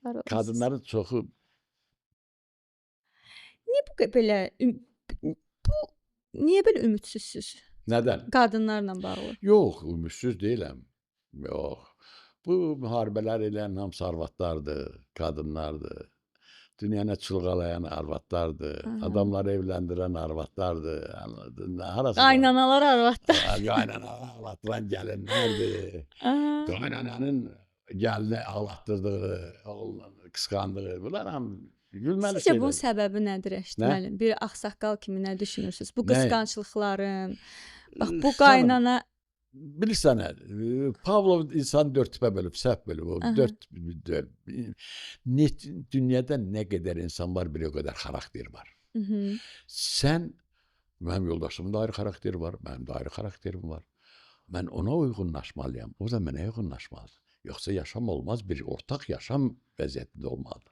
Var olasınız. Qadınların çoxu Niyə bu belə bu niyə belə ümidsizsiz nədən? qadınlarla bağlı? Yox, ümidsiz deyiləm. Yox. Bu müharibələr eləyən hamısı arvadlardır, qadınlardır. Dünyanı çulğalayan arvadlardır. Aha. Adamları evləndirən arvadlardır. Anladın? Harası var? Qaynanalar arvadlar. Qaynanalar ağlatıran gəlinlərdir. Aha. Qaynananın gəlini ağlatdırdığı, oğlunu qısqandığı, bunlar hamı gülməli Sizcə bunun şeylərdir. səbəbi nədir Rəşid Nə? müəllim? Bir ağsaqqal kimi nə düşünürsüz? Bu Nə? qısqanclıqların, bax bu Canım, qaynana bilirsən nə? Pavlov insanı dörd tipə bölüb, səhv bölüb. O Aha. dünyada nə qədər insan var, bir o qədər xarakter var. Mhm. Sən, mənim yoldaşımın da ayrı xarakteri var, mənim də ayrı xarakterim var. Mən ona uyğunlaşmalıyam, o da mənə uyğunlaşmalıdır. Yoxsa yaşam olmaz, bir ortaq yaşam vəziyyətində olmalıdır.